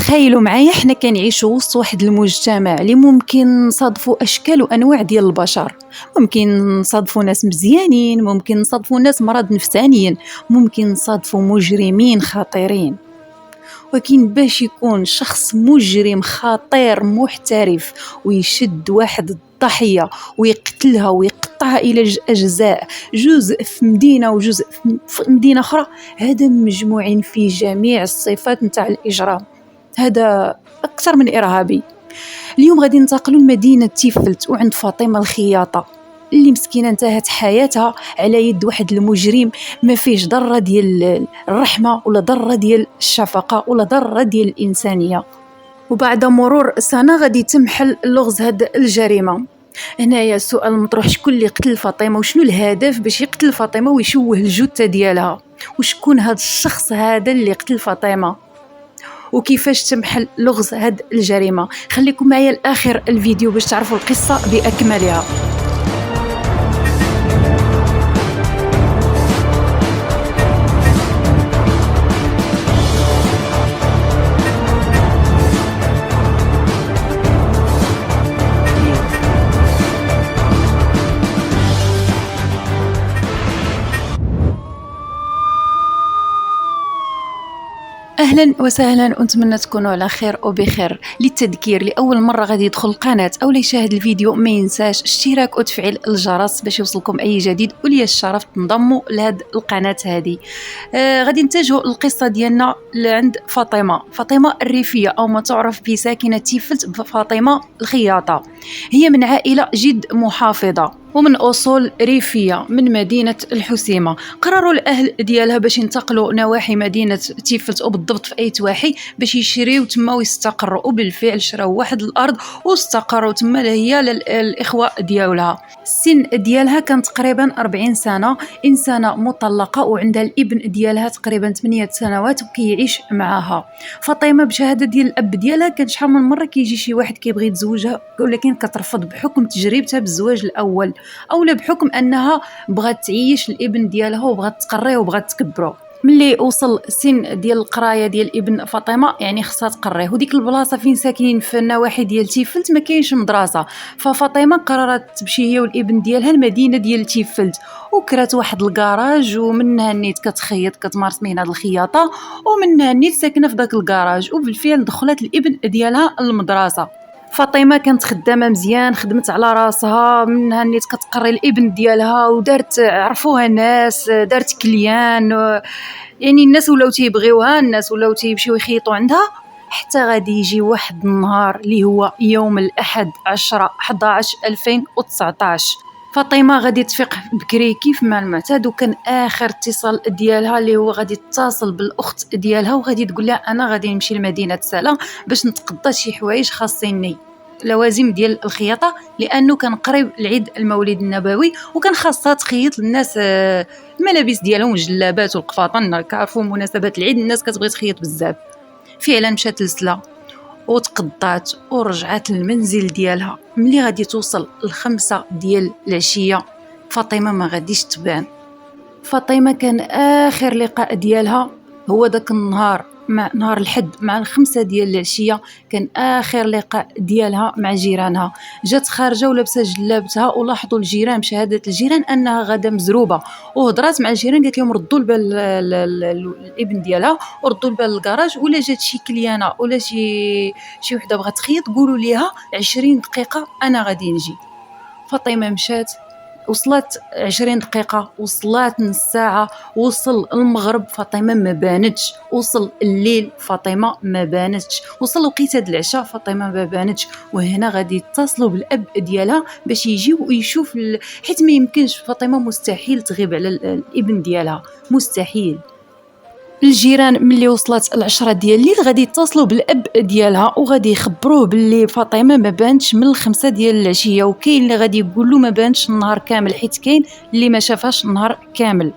تخيلوا معايا حنا كنعيشوا وسط واحد المجتمع اللي ممكن نصادفوا اشكال وانواع ديال البشر. ممكن نصادفوا ناس مزيانين، ممكن نصادفوا ناس مرض نفسانيين، ممكن نصادفوا مجرمين خطيرين. ولكن باش يكون شخص مجرم خطير محترف ويشد واحد الضحية ويقتلها ويقطعها إلى أجزاء، جزء في مدينة وجزء في مدينة أخرى، هذا مجموعين في جميع الصفات نتاع الإجرام. هذا أكثر من إرهابي. اليوم غادي ننتقلوا لمدينة تيفلت وعند فاطمة الخياطة اللي مسكينة انتهت حياتها على يد واحد المجرم ما فيش ذرة ديال الرحمة ولا ذرة ديال الشفقة ولا ذرة ديال الإنسانية. وبعد مرور سنة غادي تمحل لغز هاد الجريمة. هنايا السؤال المطروح: شكون اللي قتل فاطمة؟ وشنو الهدف باش يقتل فاطمة ويشوه الجثة ديالها؟ وشكون هاد الشخص هذا اللي قتل فاطمة؟ وكيفاش تمحل لغز هاد الجريمة؟ خليكم معايا لآخر الفيديو باش تعرفوا القصة بأكملها. اهلا وسهلا، ونتمنى تكونوا على خير وبخير. للتذكير لأول مرة غادي يدخل القناة او يشاهد الفيديو ما ينساش اشتراك وتفعيل الجرس باش يوصلكم اي جديد، ولي الشرف تنضموا لهاد القناة هذه. غادي نتجهوا القصة ديالنا عند فاطمة الريفية او ما تعرف بساكنة تيفلت فاطمة الخياطة. هي من عائلة جد محافظة ومن أصول ريفية من مدينة الحسيمة. قرروا الأهل ديالها باش ينتقلوا نواحي مدينة تيفلت وبالضبط في أي تواحي باش يشريوا تما ويستقروا، وبالفعل شراو واحد الأرض واستقروا تما هي للإخوة ديالها. السن ديالها كان تقريبا 40 سنة، إنسانة مطلقة وعندها الابن ديالها تقريبا 8 سنوات وكيعيش معها. فاطمة بشهادة ديال الأب ديالها كان شحال من مرة كيجي شي واحد كيبغي يتزوجها ولكن كترفض بحكم تجربتها بالزواج الأول، اولا بحكم انها بغات تعيش الابن ديالها وبغات تقريه وبغات تكبره. ملي وصل سن ديال القرايه ديال ابن فاطمه يعني خصها تقريه، وديك البلاصه فين ساكنين في النواحي ديال تيفلت ما كاينش مدرسه، ففاطمه قررت تمشي هي والابن ديالها المدينه ديال تيفلت، وكرات واحد الكراج ومنها نيت كتخيط كتمارس مهنه الخياطه، ومنها نيت ساكنه في داك الكراج، وبالفعل دخلت الابن ديالها المدرسه. فاطمه كانت خدامه مزيان، خدمت على راسها، منها نيت كتقري الابن ديالها ودارت عرفوها الناس، دارت كليان، يعني الناس ولاو تيبغيوها، الناس ولاو تيمشيو يخيطوا عندها. حتى غادي يجي واحد النهار اللي هو يوم الأحد 10/11/2019. فاطمه غادي تفيق بكري كيف ما المعتاد، وكان اخر اتصال ديالها اللي هو غادي تتصل بالاخت ديالها وغادي تقول لها انا غادي نمشي لمدينه سلا باش نتقضى شي حوايج خاصيني، لوازم ديال الخياطه، لانه كان قريب العيد المولد النبوي وكان خاصها تخيط للناس الملابس ديالهم، الجلابات والقفاطن، كعرفوا مناسبات العيد الناس كتبغي تخيط بزاف. فعلا مشات لسلا وتقضات ورجعت للمنزل ديالها. ملي غادي توصل 5 ديال العشيه فاطمه ما غاديش تبان. فاطمه كان اخر لقاء ديالها هو داك النهار، مع نهار الحد مع 5 ديال العشيه، كان اخر لقاء ديالها مع جيرانها. جات خارجه ولابسه جلابتها، ولاحظوا الجيران بشهاده الجيران انها غاده مزروبه، وهضرات مع الجيران قالت لهم ردوا البال الابن ديالها وردوا البال الكراج، ولا جات شي كليانه ولا شي وحده بغات تخيط قولوا ليها 20 دقيقه انا غادي نجي. فاطمه مشات، وصلت 20 دقيقة، وصلت نص ساعة، وصل المغرب فاطمة ما بانتش، وصل الليل فاطمة ما بانتش، وصل وقيت هاد العشاء فاطمة ما بانتش. وهنا غادي يتصلوا بالأب ديالها باش يجي ويشوف حيت ما يمكنش، فاطمة مستحيل تغيب على الابن ديالها، مستحيل. الجيران ملي وصلت 10 ديال الليل غادي يتصلوا بالاب ديالها وغادي يخبروه باللي فاطمه ما بانتش من 5 ديال العشيه، وكاين اللي غادي يقول له ما بانتش النهار كامل حيت كاين اللي ما شافاش النهار كامل.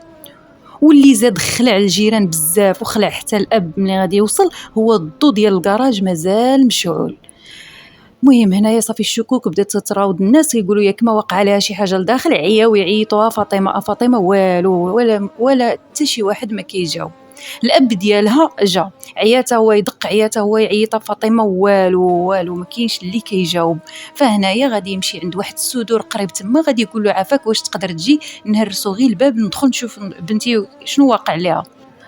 واللي زاد خلع الجيران بزاف وخلع حتى الاب ملي غادي يوصل هو الضو ديال الكراج مازال مشعول. المهم هنايا صافي الشكوك بدات تتراود، الناس يقولوا ياك ما وقع عليها شي حاجه لداخل، عياو يعيطوها فاطمه والو ولا حتى شي واحد ما كيجاوب. الاب ديالها جا عياته هو يدق، عياته هو يعيط فاطمه، والو ما كاينش اللي كيجاوب. فهنايا غادي يمشي عند واحد السدور قريب تما، غادي يقول له عافاك واش تقدر تجي نهرسو غير الباب ندخل نشوف بنتي شنو واقع ليها.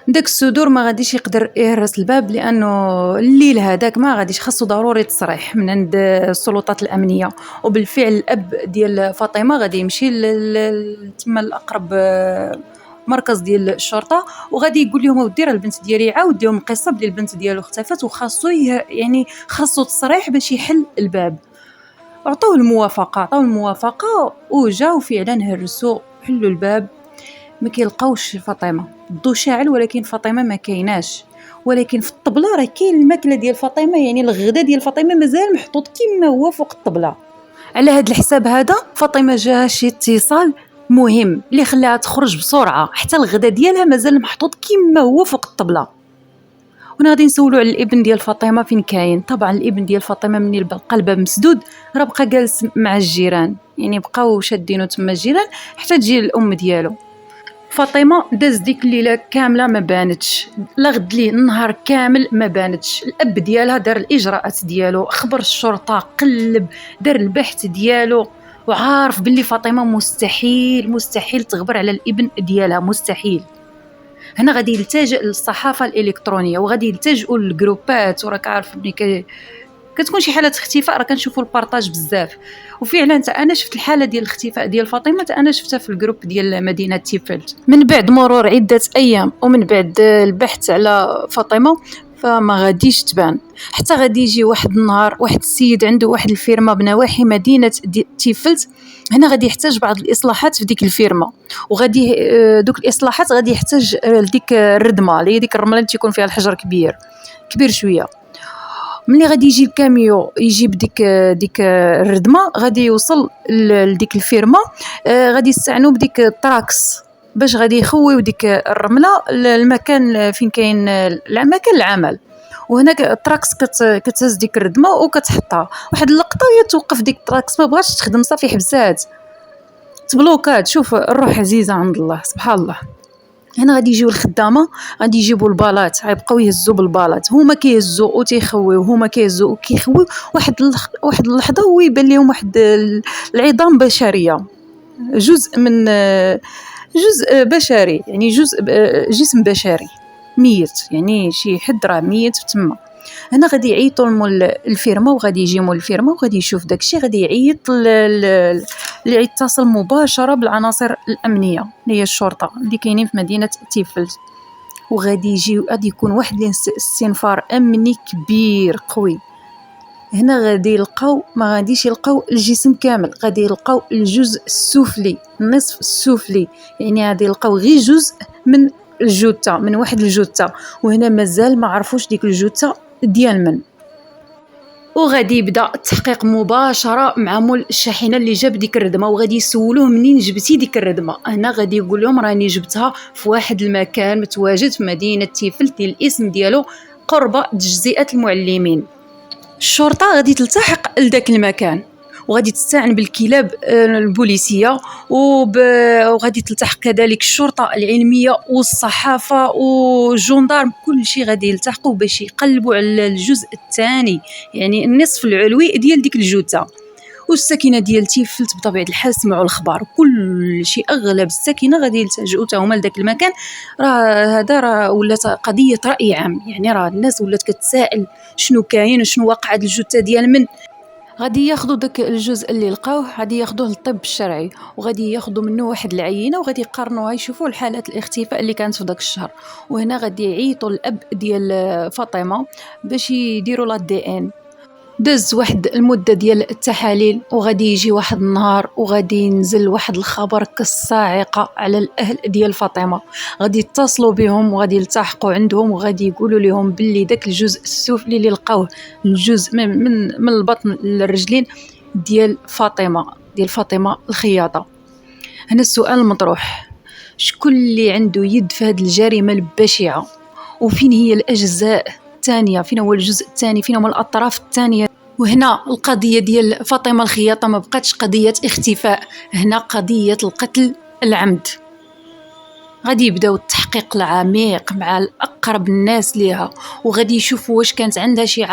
داك السدور ما غاديش يقدر يهرس الباب لانه الليل هذاك ما غاديش، خاصو ضروري تصريح من عند السلطات الامنيه. وبالفعل الاب ديال فاطمه غادي يمشي تما الاقرب مركز ديال الشرطه، وغادي يقول لهم اودي راه البنت ديالي، عاود لهم القصه بلي البنت ديالو اختفت وخاصو يعني خاصو تصريح باش يحل الباب. عطوه الموافقه وجا وفعلا هرسوا حلوا الباب. ما كيلقاوش فاطمه، الضو شاعل ولكن فاطمه ما كايناش. ولكن في الطبله راه كاين الماكله ديال فاطمه، يعني الغدا ديال فاطمه مازال محطوط كما هو فوق الطبله. على هذا الحساب هذا فاطمه جاها شي اتصال مهم اللي خلاها تخرج بسرعه، حتى الغدا ديالها مازال محطوط كما هو فوق الطبله. ونا غادي نسولوا على الابن ديال فاطمه فين كاين. طبعا الابن ديال فاطمه مني بقى الباب مسدود راه بقى جالس مع الجيران، يعني بقاو شادينو تما الجيران حتى تجي الام ديالو. فاطمه داز ديك الليله كامله ما بانتش، لا غد ليه النهار كامل ما بانتش. الاب ديالها دار الاجراءات ديالو، خبر الشرطه، قلب، دار البحث ديالو، وعارف باللي فاطمه مستحيل تغبر على الابن ديالها، مستحيل. هنا غادي يلتجئ للصحافه الالكترونيه وغادي يلتجئوا للجروبات، وراك عارف ملي كتكون شي حاله اختفاء راه كنشوفوا البارطاج بزاف. وفعلا انا شفت الحاله ديال الاختفاء ديال فاطمه، انا شفتها في الجروب ديال مدينه تيفلت. من بعد مرور عده ايام ومن بعد البحث على فاطمه فما غاديش تبان. حتى غادي يجي واحد النهار واحد السيد عنده واحد الفيرما بنواحي مدينه تيفلت. هنا غادي يحتاج بعض الاصلاحات في ديك الفيرما، وغادي دوك الاصلاحات غادي يحتاج لديك الردمه اللي هي ديك الرمله اللي تيكون فيها الحجر كبير شويه. ملي غادي يجي الكاميو يجيب ديك الردمه غادي يوصل لديك الفيرما، غادي يستعنوا بديك التراكس باش غادي يخويو ديك الرمله المكان فين كاين مكان العمل. وهناك التراكس كتهز ديك الردمه وكتحطها واحد اللقطه وهي توقف ديك التراكس، ما بغاتش تخدم صافي حبسات تبلوكات. شوف الروح عزيزه عند الله سبحان الله. هنا غادي يجيو الخدامه غادي يجيبوا البلاط، غيبقاو يهزوا بالبلاط، هما كيهزوا وتيخويو، هما كيهزوا وكيخويو. واحد اللحظه هو يبان لهم واحد العظام بشريه، جزء بشري، يعني جسم بشري ميت، يعني شي حد راه ميت تما. هنا غادي يعيطوا الفيرما وغادي يجي مول الفيرما وغادي يشوف داكشي، غادي يعيط اللي يتصل مباشره بالعناصر الامنيه اللي هي الشرطه اللي كاينين في مدينه تيفلت. وغادي يكون واحد الاستنفار امني كبير قوي. هنا غادي يلقاو، ما غاديش يلقاو الجسم كامل، غادي يلقاو الجزء السفلي، النصف السفلي، يعني غادي يلقاو غير جزء من الجثه، من واحد الجثه. وهنا مازال ما عرفوش ديك الجثه ديال من. وغادي يبدا التحقيق مباشره مع مول الشاحنه اللي جاب ديك الردمه، وغادي يسولوه منين جبتي ديك الردمه. هنا غادي يقول لهم راني جبتها في واحد المكان متواجد في مدينه تيفلت، الاسم ديالو قرب تجزئه المعلمين. الشرطه غادي تلتحق لذاك المكان وغادي تستعن بالكلاب البوليسيه وغادي تلتحق كذلك الشرطه العلميه والصحافه والجندارم، كل شيء غادي يلتحقوا باش يقلبوا على الجزء الثاني، يعني النصف العلوي ديال ديك الجثه. والساكنه ديال تيفلت بطبيعه الحال سمعوا الخبر، كل شيء اغلب الساكنه غادي يلتجؤوا حتى هما لذاك المكان. راه ولات قضيه راي عام، يعني راه الناس ولات كتسائل شنو كاين وشنو واقع هاد الجثه ديال من. غادي ياخذوا داك الجزء اللي لقاوه غادي ياخذوه للطب الشرعي وغادي ياخذوا منه واحد العينه وغادي يقارنوها يشوفوا الحالات الاختفاء اللي كانت في داك الشهر. وهنا غادي يعيطوا الاب ديال فاطمه باش يديروا لا دي ان. داز واحد المده ديال التحاليل وغادي يجي واحد النهار وغادي ينزل واحد الخبر كالصاعقه على الاهل ديال فاطمه. غادي يتصلوا بهم وغادي يلتحقوا عندهم وغادي يقولوا لهم باللي داك الجزء السفلي اللي لقاوه، الجزء من البطن للرجلين ديال فاطمه الخياطه. هنا السؤال المطروح، شكون اللي عنده يد في هذه الجريمه البشعه؟ وفين هي الاجزاء الثانيه؟ فين هو الجزء الثاني؟ فين هما الاطراف الثانيه؟ وهنا القضيه ديال فاطمه الخياطه ما بقاتش قضيه اختفاء، هنا قضيه القتل العمد. غادي يبداو التحقيق العميق مع الأقرب الناس ليها، وغادي يشوفوا واش كانت عندها شي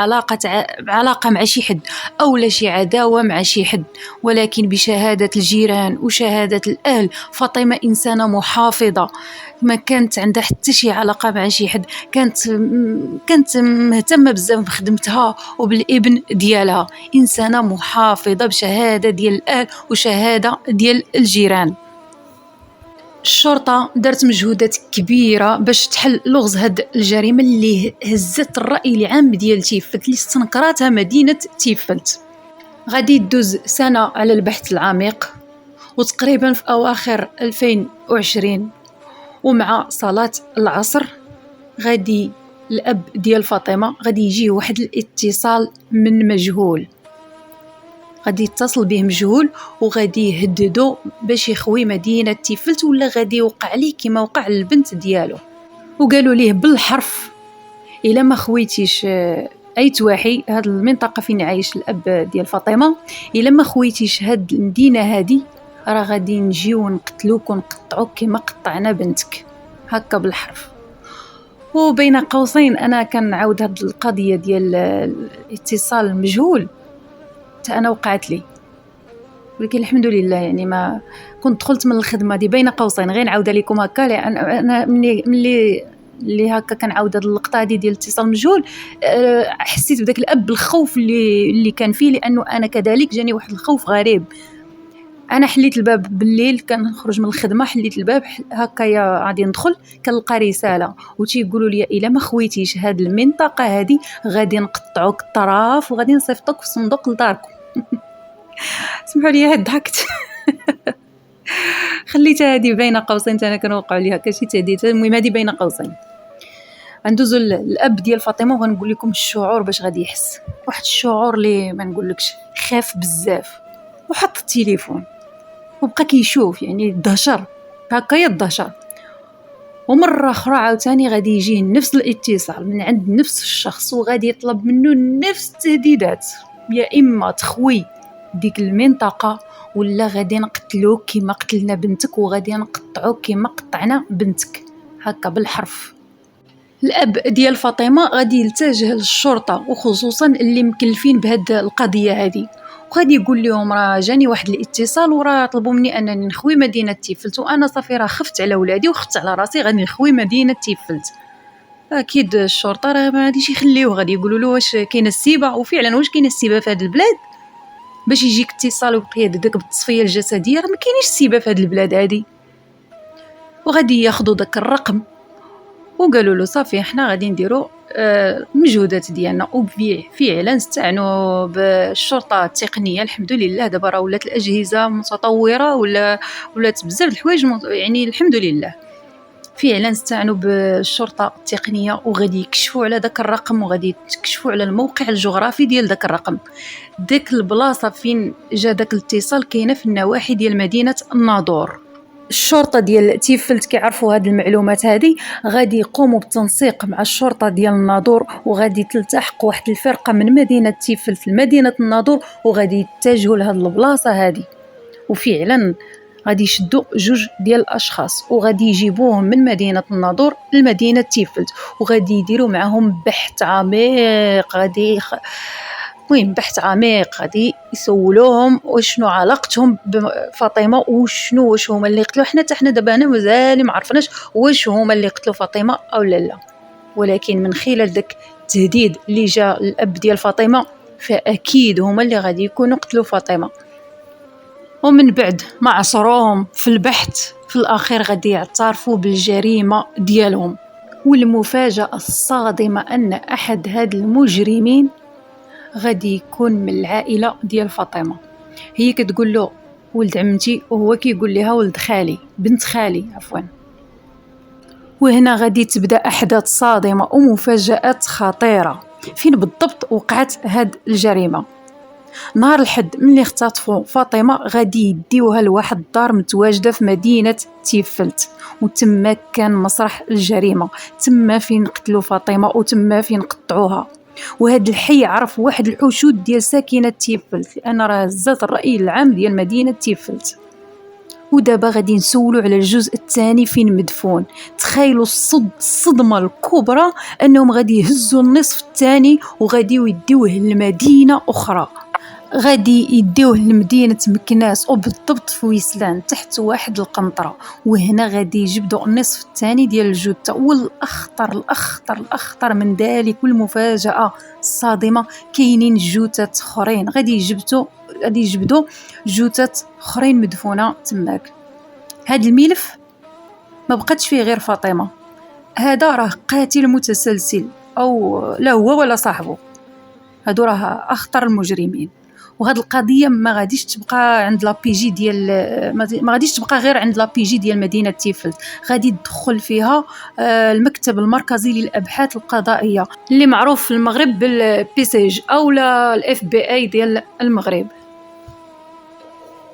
علاقة مع شي حد أو لا شي عداوة مع شي حد. ولكن بشهادة الجيران وشهادة الأهل، فاطمة إنسانة محافظة، ما كانت عندها حتى شي علاقة مع شي حد، كانت مهتمة بزاف بخدمتها وبالابن ديالها، إنسانة محافظة بشهادة ديال الأهل وشهادة ديال الجيران. الشرطة دارت مجهودات كبيرة باش تحل لغز هاد الجريمة اللي هزت الرأي العام ديال تيفلت، اللي استنكراتها مدينة تيفلت. غادي تدوز سنة على البحث العميق، وتقريبا في أواخر 2020 ومع صلاة العصر غادي الأب ديال فاطمة غادي يجيه واحد الاتصال من مجهول، غادي يتصل به مجهول وغادي يهددو باش يخوي مدينة تيفلت ولا غادي يوقع ليه كما وقع للبنت ديالو. وقالوا ليه بالحرف الا ما خويتيش اي تواحي هاد المنطقة فين عايش الاب ديال فاطمة، الا ما خويتيش هاد المدينة هادي راه غادي نجيو ونقتلوك ونقطعوك كما قطعنا بنتك، هكا بالحرف. وبين قوسين انا كنعاود هاد القضية ديال الاتصال المجهول حتى انا وقعت لي، ولكن الحمد لله يعني ما كنت دخلت من الخدمه دي بين قوسين. غير نعاود لكم هكا لان انا ملي هكا كنعاود هاد اللقطه هذه ديال الاتصال المجهول، حسيت بداك الاب الخوف اللي كان فيه، لانه انا كذلك جاني واحد الخوف غريب. انا حليت الباب بالليل، كنخرج من الخدمه حليت الباب هكايا غادي ندخل كنلقى رساله وتيقولوا لي الا ما خويتيش هاد المنطقه هذه غادي نقطعوك الطراف وغادي نصيفطوك في الصندوق لداركم. سمحوا لي ضحكت. خليتها هذه بين قوسين، انا كنوقع ليها كشي تهديد. المهم هذه بين قوسين. غندوزو الاب ديال فاطمه وغنقول لكم الشعور باش غادي يحس، واحد الشعور اللي ما نقولكش، خاف بزاف وحط التليفون وبقى كيشوف، يعني دهشر هكايا دهشر. ومره اخرى عاوتاني غادي يجيه نفس الاتصال من عند نفس الشخص وغادي يطلب منه نفس التهديدات، يا اما تخوي ديك المنطقه ولا غادي نقتلوك كما قتلنا بنتك وغادي نقطعوك كما قطعنا بنتك، هكا بالحرف. الاب ديال فاطمه غادي يلتجه للشرطه وخصوصا اللي مكلفين بهاد القضيه هذه، وغادي يقول لهم راه جاني واحد الاتصال وراه طلبوا مني انني نخوي مدينه تيفلت، وانا صافي راه خفت على ولادي وخفت على راسي غادي نخوي مدينه تيفلت. اكيد الشرطه راه ما غاديش يخليوه، غادي يقولوا له واش كاينه السيبه، وفعلا واش كاينه السيبه في هذا البلاد باش يجيك اتصال ويبقى يدك بالتصفيه الجسديه؟ راه ما كاينش السيبه في هذا البلاد هذه. وغادي ياخذوا داك الرقم وقالوا له صافي احنا غادي نديروا المجهودات ديالنا. وفعلا استعنوا بالشرطه التقنيه، الحمد لله دابا راه ولات الاجهزه متطوره ولات بزاف الحوايج يعني الحمد لله. فعلا استعنوا بالشرطه التقنيه وغادي يكشفوا على داك الرقم وغادي يكشفوا على الموقع الجغرافي ديال داك الرقم. ديك البلاصه فين جا داك الاتصال كاينه في النواحي ديال مدينه الناظور. الشرطه ديال تيفلت كيعرفوا هاد المعلومات هذه، غادي يقوموا بالتنسيق مع الشرطه ديال الناظور وغادي تلتحق واحد الفرقه من مدينه تيفلت لمدينه الناظور وغادي يتجهوا لهاد البلاصه هذه. وفعلا غادي يشدوا جوج ديال الاشخاص وغادي يجيبوهم من مدينه الناظور لمدينه تيفلت وغادي يديروا معهم بحث عميق. المهم بحث عميق، غادي يسولوهم وشنو علاقتهم بفاطمه واش هما اللي قتلوا. حنا دابا هنا مازال ما عرفناش واش هما اللي قتلوا فاطمه او لا، ولكن من خلال داك التهديد اللي جا الاب ديال فاطمه فاكيد هما اللي غادي يكونوا قتلوا فاطمه. ومن بعد ما عصروهم في البحث في الاخير غادي يعترفوا بالجريمه ديالهم. والمفاجاه الصادمه ان احد هاد المجرمين غادي يكون من العائله ديال فاطمه. هي كتقول له ولد عمتي وهو كيقول لها ولد خالي، بنت خالي عفوا. وهنا غادي تبدا احداث صادمه ومفاجات خطيره. فين بالضبط وقعت هاد الجريمه؟ نهار الحد ملي اختطفوا فاطمه غادي يديوها لواحد الدار متواجده في مدينه تيفلت، وتما كان مسرح الجريمه، تما فين قتلوا فاطمه وتما فين قطعوها. وهذا الحي عرف واحد الحشود ديال ساكنه تيفلت، لان راه هزات الراي العام ديال مدينه تيفلت. ودابا غادي نسولو على الجزء الثاني فين مدفون. تخيلوا الصدمة الكبرى أنهم غادي يهزوا النصف الثاني وغادي يديوه لمدينة أخرى، غادي يديوه لمدينة مكناس وبالضبط في ويسلان تحت واحد القنطرة. وهنا غادي يجبدوا النصف الثاني ديال الجثة. والأخطر الأخطر الأخطر من ذلك والمفاجأة الصادمة، كاينين جثث أخرين غادي يجبدوا جثث أخرين مدفونة تماك. هاد الملف ما بقاتش فيه غير فاطمة، هذا راه قاتل متسلسل، أو لا هو ولا صاحبه، هادو راه أخطر المجرمين. وهاد القضيه ما غاديش تبقى عند لابيجي ديال ما غاديش تبقى غير عند لابيجي ديال مدينه تيفلت، غادي يدخل فيها المكتب المركزي للابحاث القضائيه اللي معروف في المغرب بالبيسيج او الاف بي اي ديال المغرب.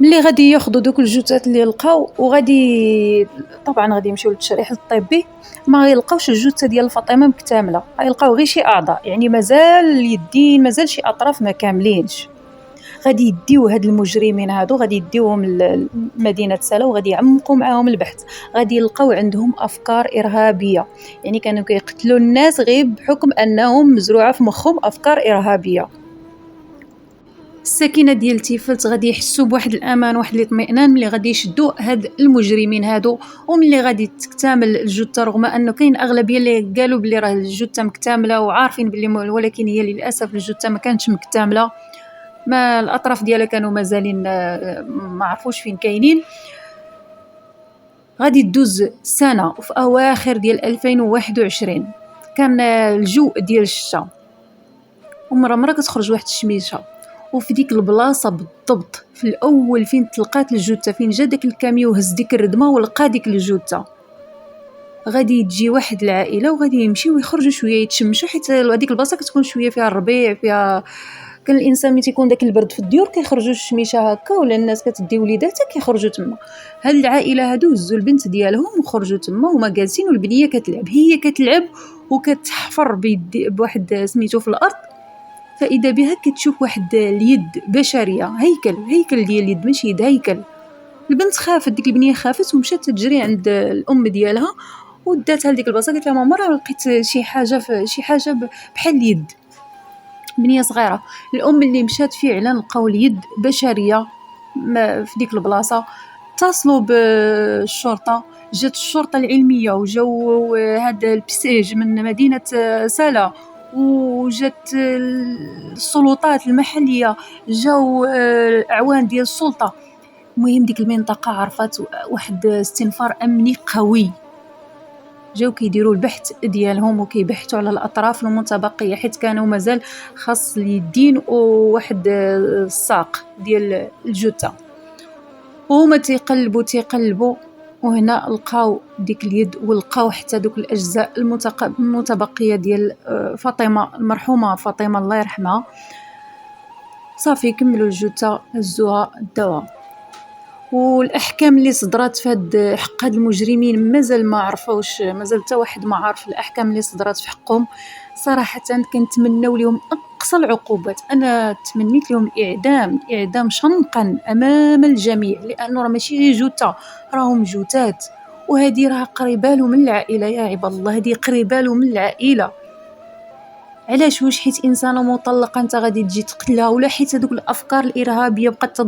ملي غادي ياخذوا دوك الجثث اللي لقاو وغادي طبعا غادي يمشيو للتشريح الطبي، ما يلقاوش الجثه ديال فاطمه مكتمله، يلقاو غير شي اعضاء، يعني مازال اليدين مازال شي اطراف ما كاملينش. غادي يديو هاد المجرمين هادو غادي يديوهم لمدينه سلا وغادي يعمقوا معاهم البحث. غادي يلقاو عندهم افكار ارهابيه، يعني كانوا كيقتلوا الناس غير بحكم انهم مزروعه في مخهم افكار ارهابيه. الساكنه ديال تيفلت غادي يحسوا بواحد الامان واحد الاطمئنان ملي غادي يشدوا هاد المجرمين هادو، وملي غادي تكتمل الجثه، رغم انه كاين اغلبيه اللي قالوا بلي راه الجثه مكتمله وعارفين بلي، ولكن هي للاسف الجثه ما كانتش مكتمله، ما الاطراف ديالها كانوا مازالين ما عرفوش فين كاينين. غادي تدوز سنه وفي اواخر ديال 2021 كان الجو ديال الشتاء، ومره كتخرج واحد الشميشه، وفي ديك البلاصه بالضبط في الاول فين تلقات الجثه، فين جا داك الكاميو وهز ديك الردمه ولقى ديك الجثه، غادي تجي واحد العائله وغادي يمشيو ويخرجوا شويه يتشمشوا، حيت هذيك البلاصه كتكون شويه فيها الربيع، فيها كان الانسان ملي تيكون داك البرد في الديور كيخرجوا الشميشه هكا، ولا الناس كتدي وليداتها كيخرجوا تما. هاد العائله هادو هزوا البنت ديالهم وخرجوا تما وما جالسين، والبنيه كتلعب، هي كتلعب وكتحفر بواحد سميتو في الارض، فاذا بها كتشوف واحد اليد بشريه، هيكل ديال اليد، ماشي يد، هيكل. البنت خافت، ديك البنيه خافت ومشات تجري عند الام ديالها وداتها لديك البلاصه، قالت لها ماما راه لقيت شي حاجه بحال اليد، بنيه صغيره. الام اللي مشات فعلا لقاو اليد بشريه في ديك البلاصه. اتصلوا بالشرطه، جات الشرطه العلميه وجاو هذا البسيج من مدينه سلا، وجات السلطات المحليه، جاو اعوان ديال السلطه. المهم ديك المنطقه عرفت واحد استنفار امني قوي، جاو كيديروا البحث ديالهم وكيبحثوا على الاطراف المتبقيه، حيت كانوا مازال خاص اليدين وواحد الساق ديال الجثه. وهما تيقلبوا وهنا لقاو ديك اليد، ولقاو حتى دوك الاجزاء المتبقيه ديال فاطمه المرحومه، فاطمه الله يرحمها. صافي كملوا الجثه هزوها الدواء. والاحكام اللي صدرات في حق هاد المجرمين مازال ما عرفوش، مازال حتى واحد ما عارف الاحكام اللي صدرات في حقهم. صراحه كنتمنوا لهم اقصى العقوبات، انا تمنيت لهم الاعدام شنقا امام الجميع، لانه راه ماشي غير جثه، راهم جثات، وهذه راه قريبه له من العائله. يا عباد الله، هذه قريبه له من العائله. علاش؟ واش حيت انسانه مطلقه انت غادي تجي تقتلها، ولا حيت هذوك الافكار الارهابيه بقات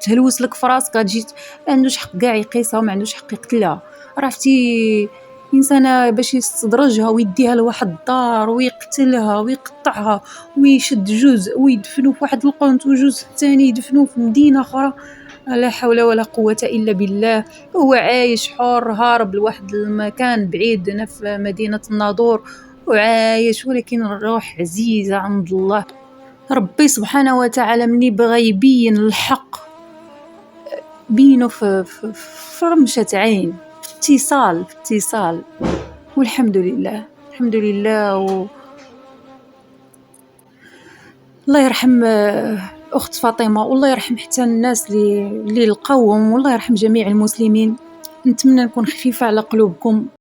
تهلوس لك في راسك غتجي ما عندوش حق كاع يقيسها وما عندوش حق يقتلها. عرفتي انسانه باش يستدرجها ويديها لواحد الدار ويقتلها ويقطعها ويشد جزء ويدفنوه في واحد القنت، وجزء ثاني يدفنوه في مدينه اخرى، لا حول ولا قوه الا بالله. هو عايش حر هارب لواحد المكان بعيد هنا في مدينه الناظور وعايش، ولكن الروح عزيزه عند الله. ربي سبحانه وتعالى مني بغى يبين الحق بينه في رمشة عين، في اتصال. والحمد لله الحمد لله. الله يرحم اخت فاطمه، والله يرحم حتى الناس اللي لقاوهم، والله يرحم جميع المسلمين. نتمنى نكون خفيفه على قلوبكم.